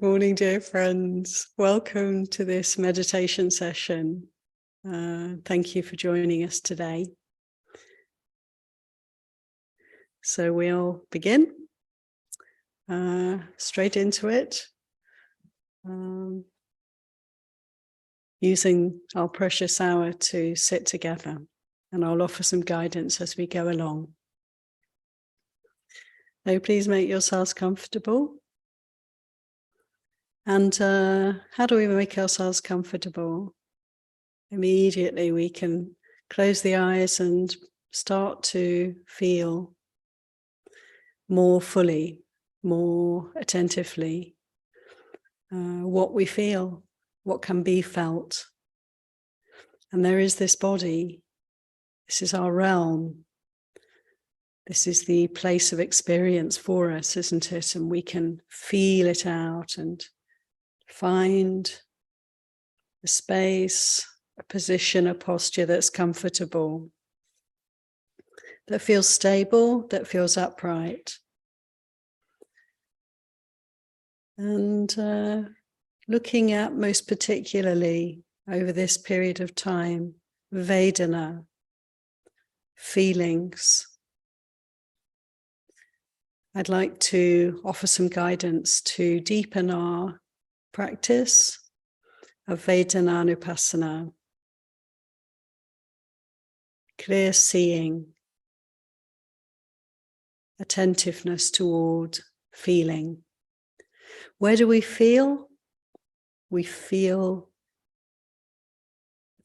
Morning, dear friends. Welcome to this meditation session. Thank you for joining us today. So we'll begin straight into it, using our precious hour to sit together, and I'll offer some guidance as we go along. So please make yourselves comfortable. And how do we make ourselves comfortable? Immediately we can close the eyes and start to feel more fully, more attentively what we feel, what can be felt. And there is this body, this is our realm, this is the place of experience for us, isn't it? And we can feel it out and find a space, a position, a posture that's comfortable, that feels stable, that feels upright. And looking at most particularly over this period of time, Vedana, feelings. I'd like to offer some guidance to deepen our practice of Vedananupassana, clear seeing, attentiveness toward feeling. Where do we feel? We feel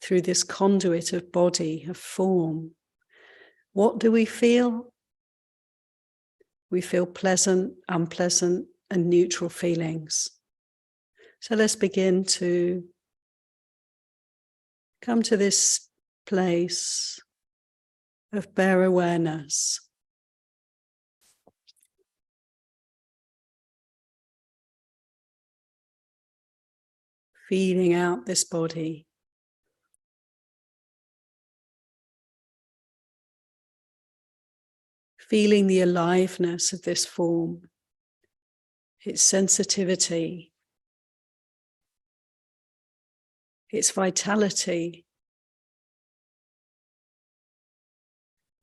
through this conduit of body, of form. What do we feel? We feel pleasant, unpleasant, and neutral feelings. So let's begin to come to this place of bare awareness. Feeling out this body. Feeling the aliveness of this form, its sensitivity, its vitality.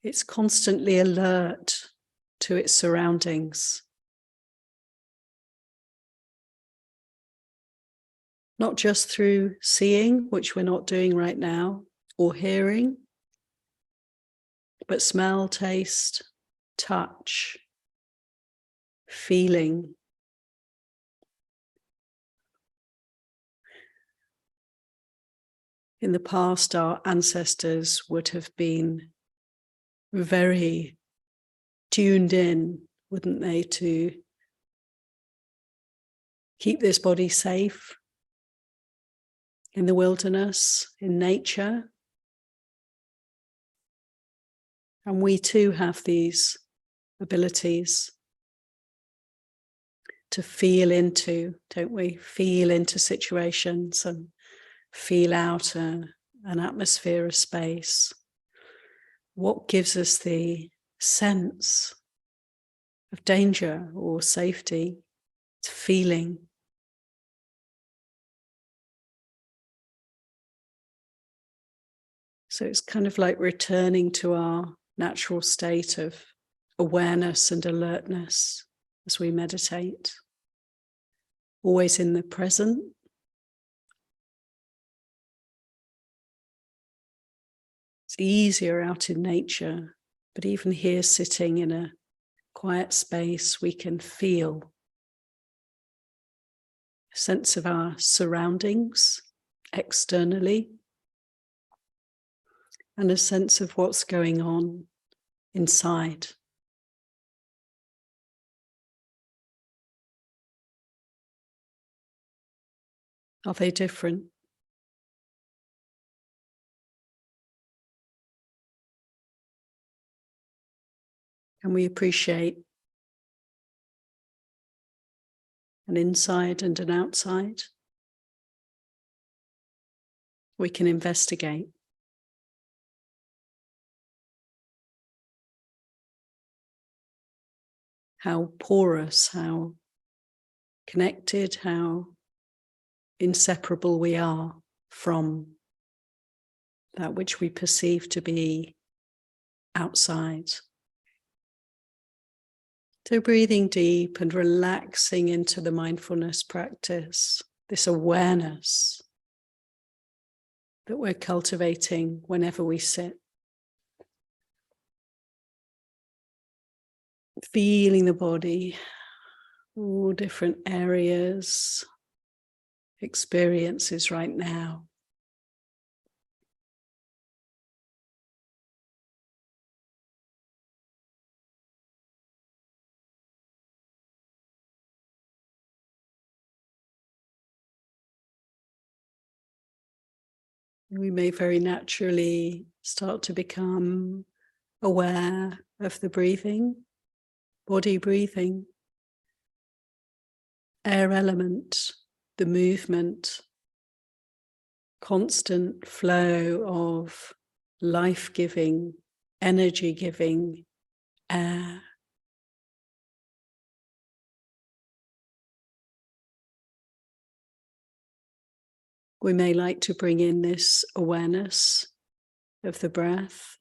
It's constantly alert to its surroundings. Not just through seeing, which we're not doing right now, or hearing, but smell, taste, touch, feeling. In the past, our ancestors would have been very tuned in, wouldn't they, to keep this body safe in the wilderness, in nature. And we too have these abilities to feel into, don't we? Feel into situations and feel out an atmosphere, a space. What gives us the sense of danger or safety? It's feeling. So it's kind of like returning to our natural state of awareness and alertness as we meditate. Always in the present. It's easier out in nature, but even here sitting in a quiet space, we can feel a sense of our surroundings externally and a sense of what's going on inside. Are they different? Can we appreciate an inside and an outside? We can investigate. How porous, how connected, how inseparable we are from that which we perceive to be outside. So breathing deep and relaxing into the mindfulness practice, this awareness that we're cultivating whenever we sit. Feeling the body, all different areas, experiences right now. We may very naturally start to become aware of the breathing, body breathing, air element, the movement, constant flow of life-giving, energy-giving air. We may like to bring in this awareness of the breath,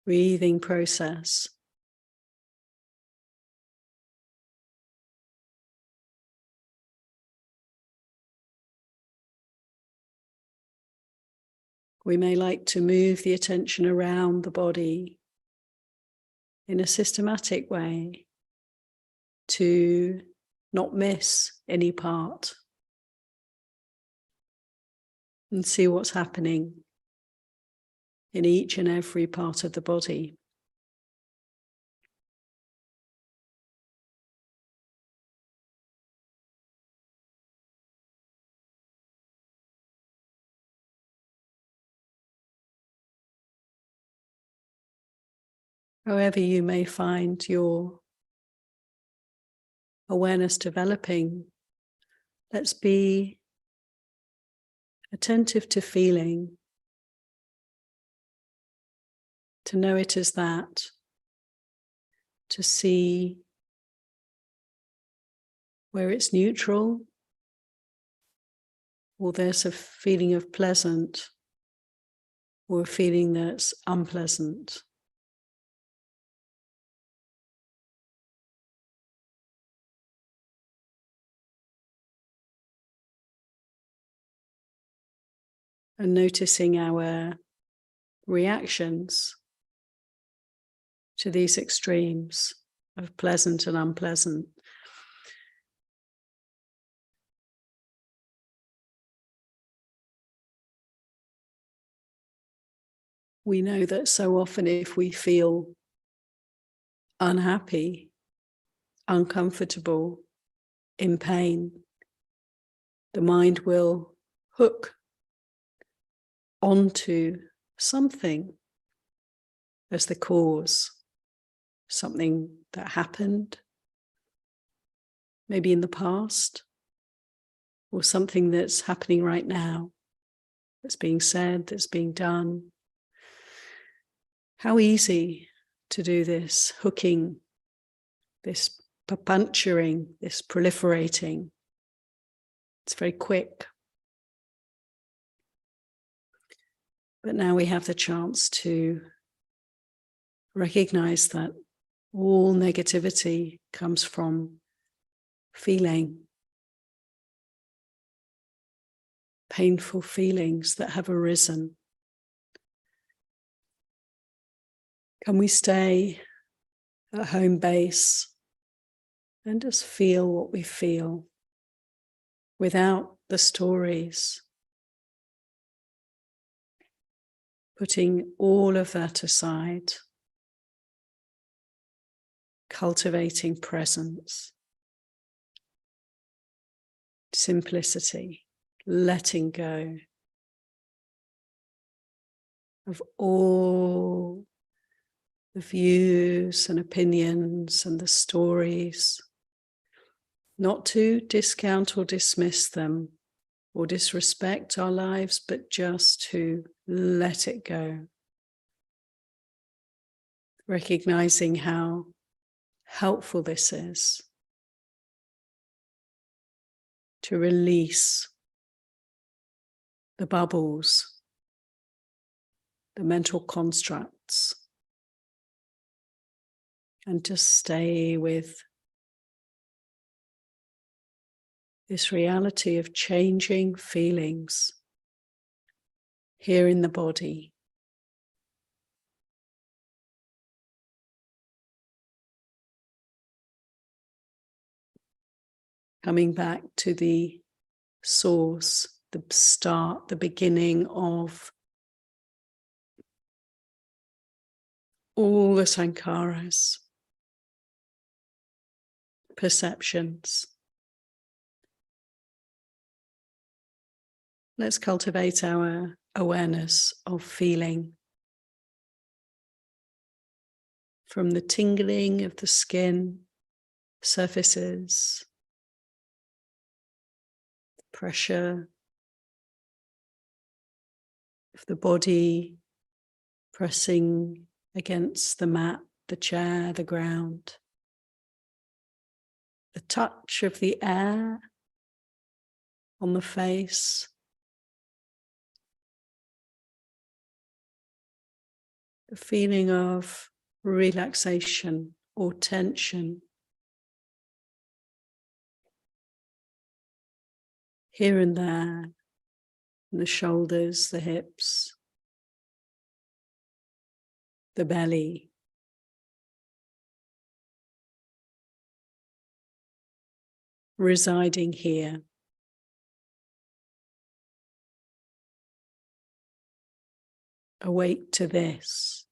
breathing process. We may like to move the attention around the body in a systematic way to not miss any part and see what's happening in each and every part of the body. However you may find your awareness developing, let's be attentive to feeling, to know it as that, to see where it's neutral, or there's a feeling of pleasant, or a feeling that's unpleasant. And noticing our reactions to these extremes of pleasant and unpleasant. We know that so often if we feel unhappy, uncomfortable, in pain, the mind will hook onto something as the cause, something that happened, maybe in the past, or something that's happening right now, that's being said, that's being done. How easy to do this hooking, this puncturing, this proliferating. It's very quick. But now we have the chance to recognize that all negativity comes from feeling, painful feelings that have arisen. Can we stay at home base and just feel what we feel without the stories? Putting all of that aside, cultivating presence, simplicity, letting go of all the views and opinions and the stories, not to discount or dismiss them or disrespect our lives, but just to let it go. Recognizing how helpful this is to release the bubbles, the mental constructs, and just stay with this reality of changing feelings here in the body. Coming back to the source, the start, the beginning of all the sankharas, perceptions. Let's cultivate our awareness of feeling, from the tingling of the skin surfaces, pressure of the body pressing against the mat, the chair, the ground, the touch of the air on the face, the feeling of relaxation or tension here and there, in the shoulders, the hips, the belly. Residing here. Awake to this.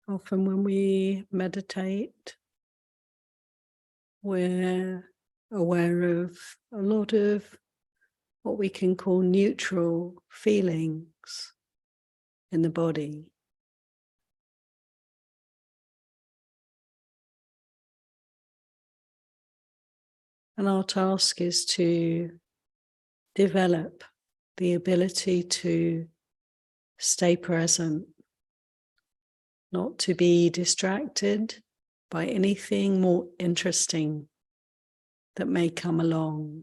Often when we meditate, we're aware of a lot of what we can call neutral feelings in the body. And our task is to develop the ability to stay present, not to be distracted by anything more interesting that may come along,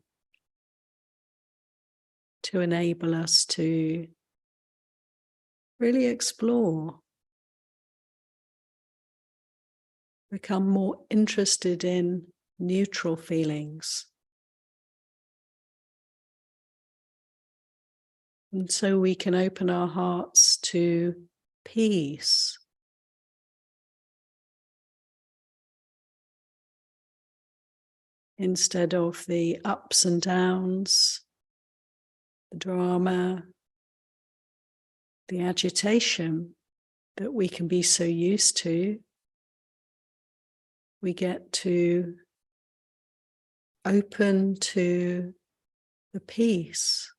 to enable us to really explore, become more interested in neutral feelings. And so we can open our hearts to peace, instead of the ups and downs, the drama, the agitation that we can be so used to. We get to open to the peace,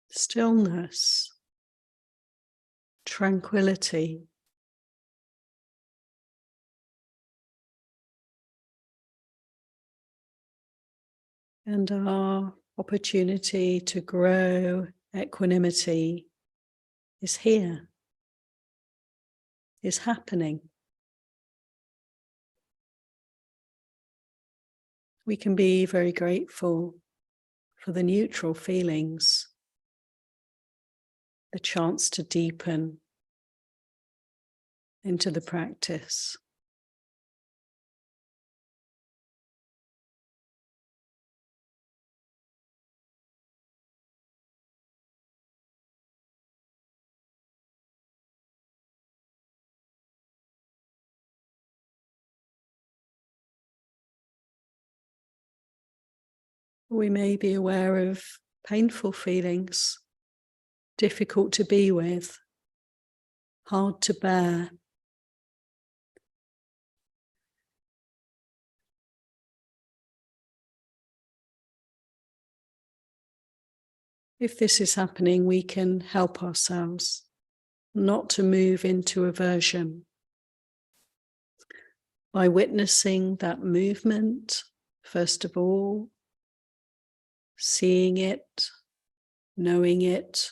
stillness, tranquility. And our opportunity to grow equanimity is here, is happening. We can be very grateful for the neutral feelings, the chance to deepen into the practice. We may be aware of painful feelings, difficult to be with, hard to bear. If this is happening, we can help ourselves not to move into aversion by witnessing that movement, first of all, seeing it, knowing it,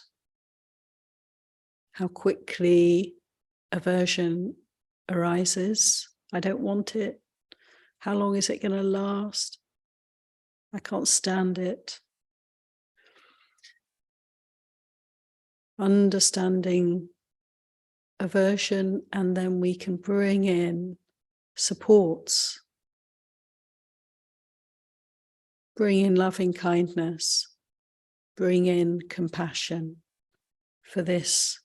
how quickly aversion arises. I don't want it. How long is it going to last? I can't stand it. Understanding aversion, and then we can bring in supports, bring in loving kindness, bring in compassion for this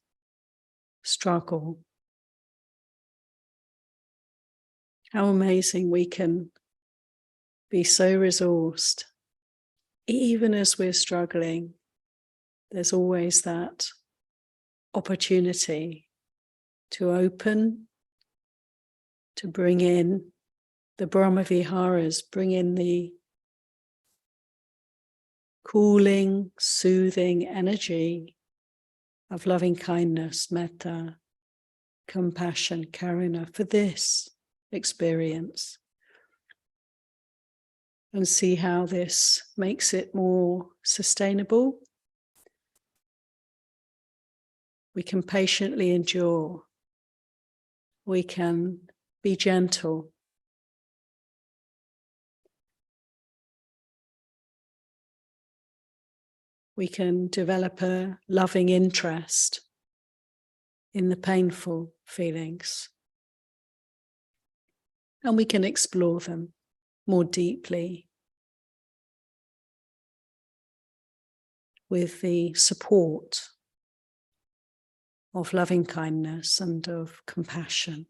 struggle. How amazing we can be so resourced. Even as we're struggling, there's always that opportunity to open, to bring in the Brahmaviharas, bring in the cooling, soothing energy of loving kindness, metta, compassion, karuna for this experience. And see how this makes it more sustainable. We can patiently endure. We can be gentle. We can develop a loving interest in the painful feelings. And we can explore them more deeply with the support of loving kindness and of compassion.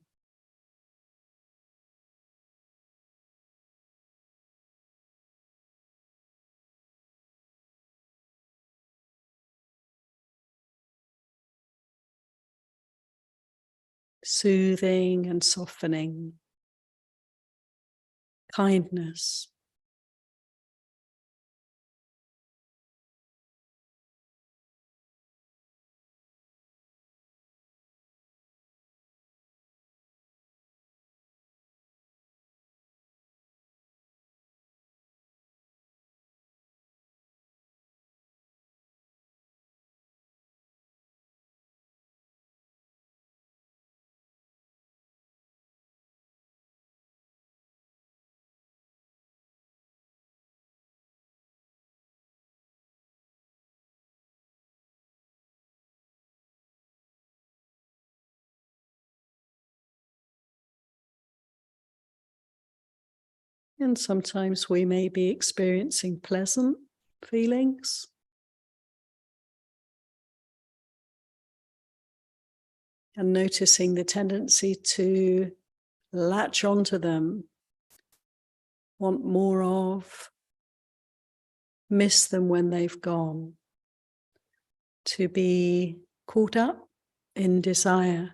soothing and softening, kindness. And sometimes we may be experiencing pleasant feelings. And noticing the tendency to latch onto them, want more of, miss them when they've gone, to be caught up in desire.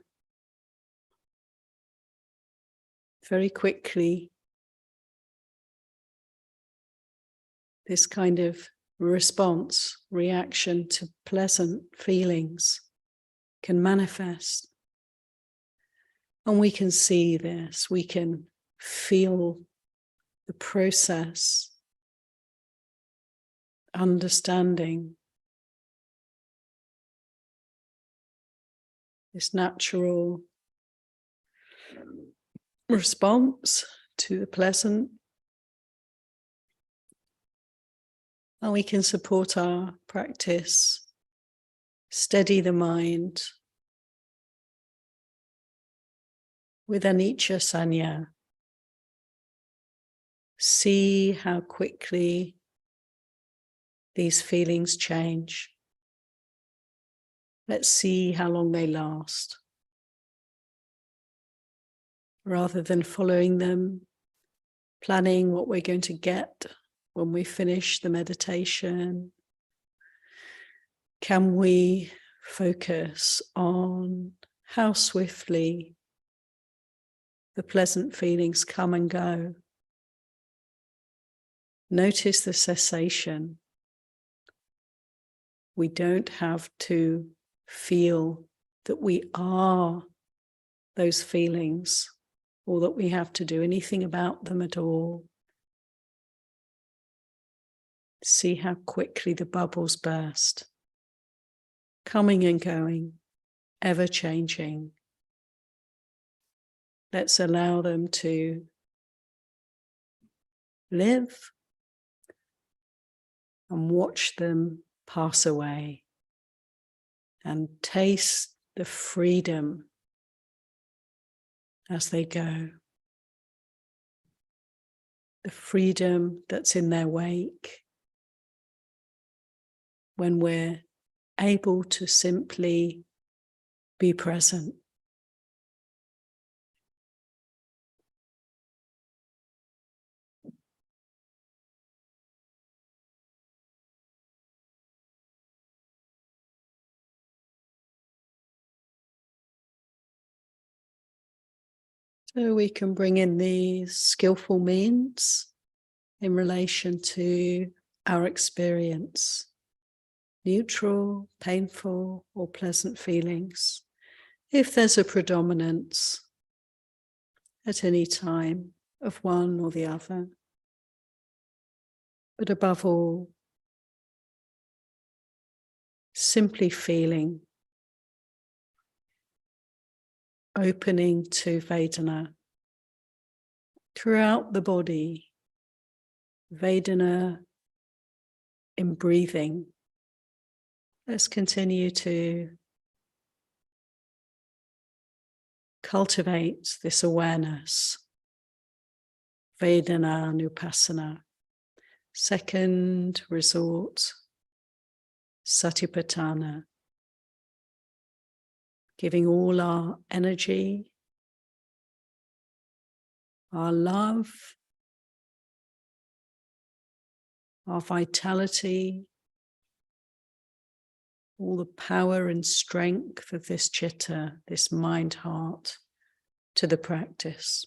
Very quickly, this kind of response, reaction to pleasant feelings can manifest. And we can see this, we can feel the process, understanding this natural response to the pleasant. And we can support our practice, steady the mind with anicca sanya. See how quickly these feelings change. Let's see how long they last. Rather than following them, planning what we're going to get when we finish the meditation, can we focus on how swiftly the pleasant feelings come and go? Notice the cessation. We don't have to feel that we are those feelings or that we have to do anything about them at all. See how quickly the bubbles burst, coming and going, ever changing. Let's allow them to live and watch them pass away and taste the freedom as they go. The freedom that's in their wake when we're able to simply be present. So we can bring in these skillful means in relation to our experience, neutral, painful, or pleasant feelings, if there's a predominance at any time of one or the other. But above all, simply feeling, opening to Vedana throughout the body, Vedana in breathing. Let's continue to cultivate this awareness. Vedana Nupassana. Second resort, Satipatthana. Giving all our energy, our love, our vitality, all the power and strength of this chitta, this mind heart, to the practice.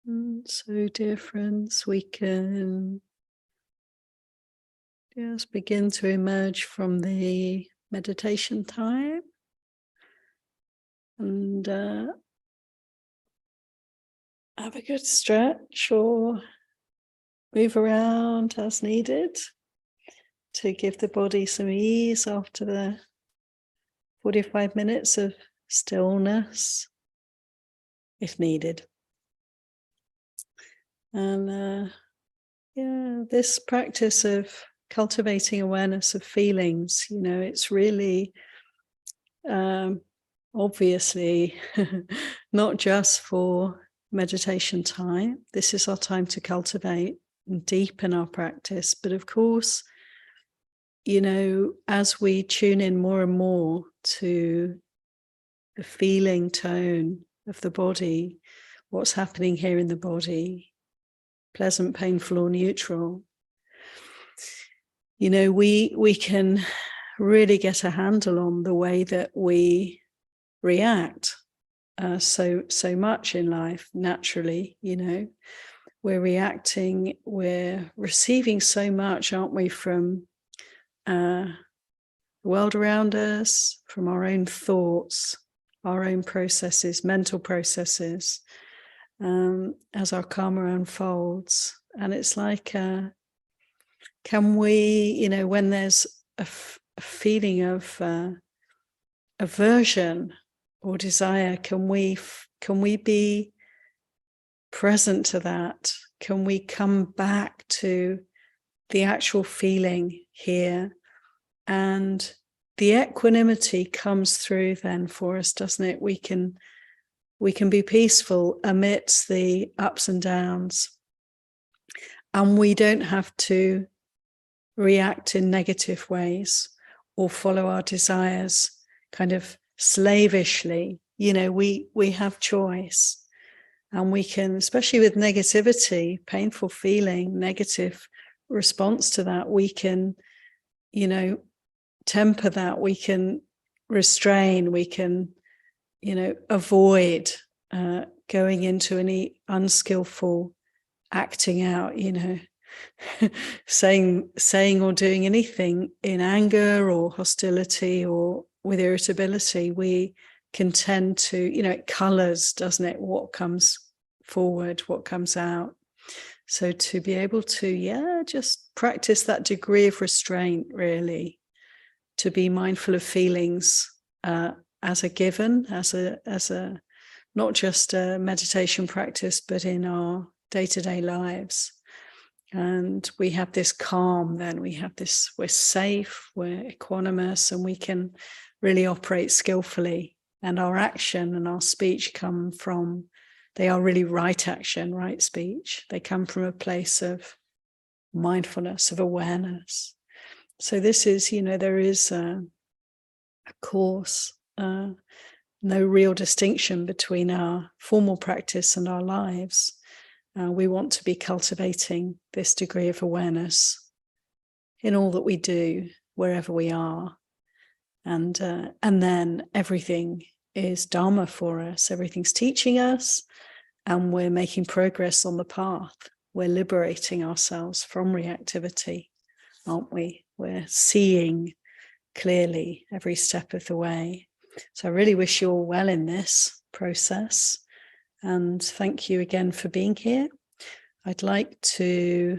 So, dear friends, we can just begin to emerge from the meditation time and have a good stretch or move around as needed to give the body some ease after the 45 minutes of stillness, if needed. And this practice of cultivating awareness of feelings, it's really obviously not just for meditation time. This is our time to cultivate and deepen our practice. But of course, as we tune in more and more to the feeling tone of the body, what's happening here in the body, pleasant, painful, or neutral, we can really get a handle on the way that we react so much in life naturally. We're reacting, we're receiving so much, aren't we, from the world around us, from our own thoughts, our own processes, mental processes, as our karma unfolds. And it's like, can we, when there's a feeling of aversion or desire, can we be present to that? Can we come back to the actual feeling here? And the equanimity comes through then for us, doesn't it? We can be peaceful amidst the ups and downs, and we don't have to react in negative ways or follow our desires kind of slavishly. We have choice, and we can, especially with negativity, painful feeling, negative response to that, we can, temper that, we can restrain, we can, avoid going into any unskillful acting out, saying or doing anything in anger or hostility or with irritability. We can tend to, it colors, doesn't it, what comes forward, what comes out. So to be able to, just practice that degree of restraint, really, to be mindful of feelings as a given, as a not just a meditation practice, but in our day-to-day lives. And we have this calm, then we have this, we're safe, we're equanimous, and we can really operate skillfully. And our action and our speech they are really right action, right speech. They come from a place of mindfulness, of awareness. So this is, there is of course, no real distinction between our formal practice and our lives. We want to be cultivating this degree of awareness in all that we do, wherever we are. And then everything is Dharma for us. Everything's teaching us, and we're making progress on the path. We're liberating ourselves from reactivity, aren't we? We're seeing clearly every step of the way. So I really wish you all well in this process. And thank you again for being here. I'd like to